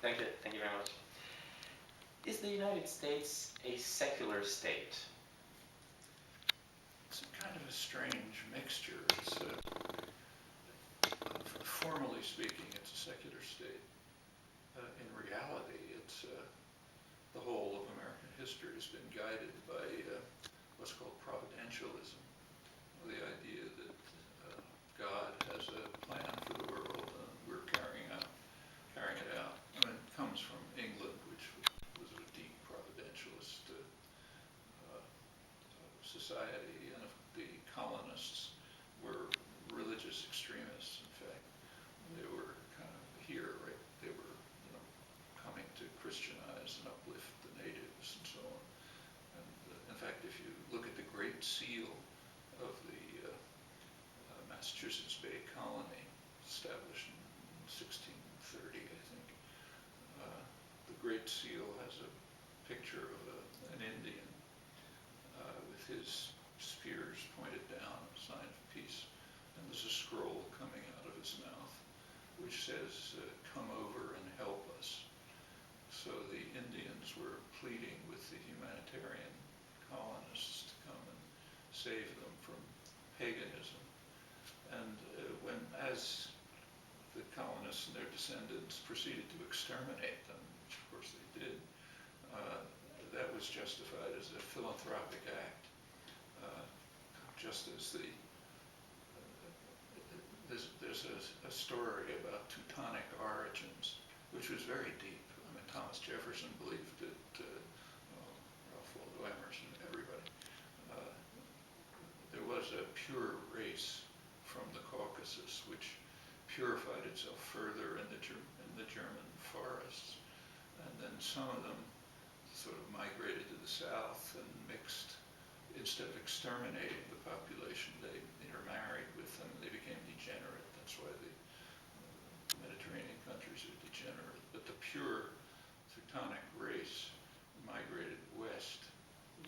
Thank you very much. Is the United States a secular state? It's kind of a strange mixture. It's, formally speaking, it's a secular state. In reality, it's the whole of American history has been guided by what's called providentialism, the idea that God has a plan for the world and we're carrying it out. I mean, it comes from England, which was a deep providentialist society, and the colonists were religious extremists. In fact, they were kind of here, right? They were, coming to Christianize and uplift the natives and so on. And in fact, if you look at the Great Seal of the Massachusetts Bay Colony, established in 1630, I think, the Great Seal has a picture of an Indian with his spears pointed down, a sign of peace, and there's a scroll coming out of his mouth which says, "Come over and help us." So the Indians were pleading with the humanitarian colonists to come and save them from paganism. And as the colonists and their descendants proceeded to exterminate them, which of course they did, that was justified as a philanthropic act, just as there's a story about Teutonic origins, which was very deep. I mean, Thomas Jefferson believed that, Ralph Waldo Emerson, everybody, there was a pure race from the Caucasus, which purified itself further in the German forests, and then some of them sort of migrated to the south and mixed. Instead of exterminating the population, they intermarried with them. They became degenerate. That's why the Mediterranean countries are degenerate. But the pure Teutonic race migrated west,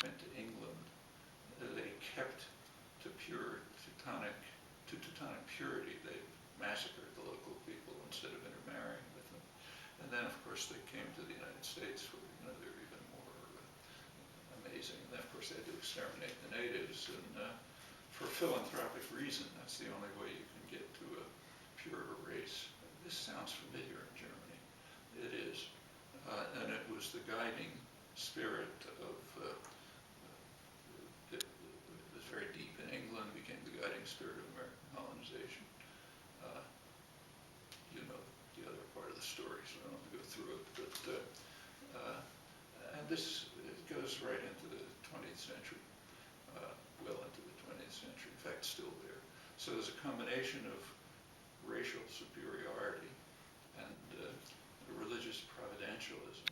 went to England. They kept to Teutonic purity. They massacred the local people instead of intermarrying with them. And then, of course, they came to the United States, where they're even more amazing. And then, of course, they had to exterminate the natives. And for a philanthropic reason, that's the only way you can get to a pure race. This sounds familiar in Germany. It is. And it was the guiding spirit of, it was very deep in England, became the guiding spirit of American colonization. You know the other part of the story, so I don't have to go through it. But and this goes right into the 20th century, well into the 20th century. In fact, still there. So there's a combination of racial superiority and religious providentialism.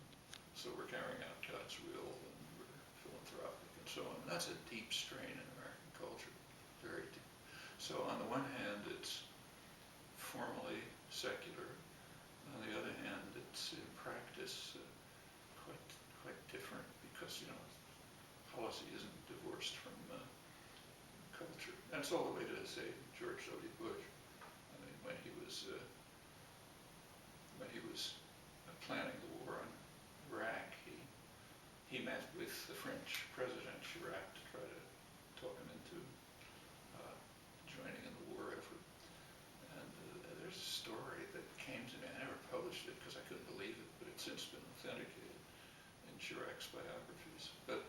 So we're carrying out God's will, and we're philanthropic and so on. And that's a deep strain in American culture, very deep. So on the one hand, it's formally secular. On the other hand, it's in practice quite different, because policy isn't divorced from culture. That's all the way to, say, George W. Bush. I mean, when he was planning the war on Iraq, he met with the French President Chirac to try to talk him into joining in the war effort. And there's a story that came to me. I never published it because I couldn't believe it, but it's since been authenticated in Chirac's biographies. But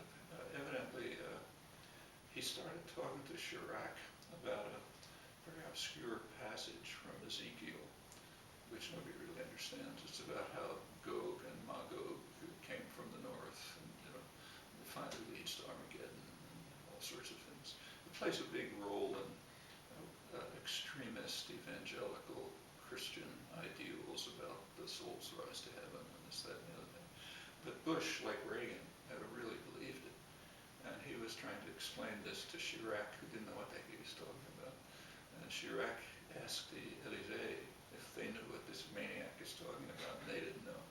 evidently, he started talking to Chirac about a very obscure passage from Ezekiel, which nobody really understands. It's about how Gog and Magog came from the north, and finally leads to Armageddon and all sorts of things. It plays a big role in extremist evangelical Christian ideals about the soul's rise to heaven and this, that, and the other thing. But Bush, like Reagan, really believed it. And he was trying to explain this to Chirac, who didn't know what the heck he was talking about. And Chirac asked the Élysée if they knew what this maniac is talking about, and they didn't know.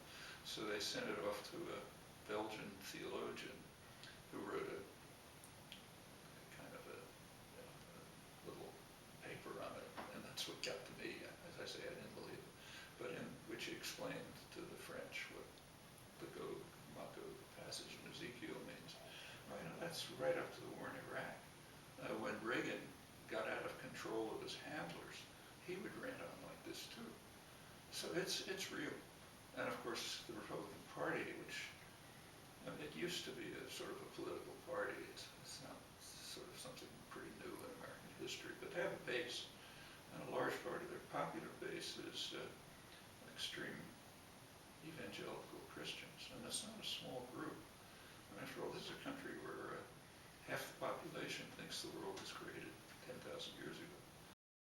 So they sent it off to a Belgian theologian who wrote a kind of a little paper on it, and that's what got to me. As I say, I didn't believe it, but in which he explained to the French that's right up to the war in Iraq. When Reagan got out of control of his handlers, he would rant on like this too. So it's real. And of course, the Republican Party, which it used to be a sort of a political party. It's now sort of something pretty new in American history, but they have a base. And a large part of their popular base is extreme evangelical Christians. And that's not a small group. And after all, this is a country where half the population thinks the world was created 10,000 years ago.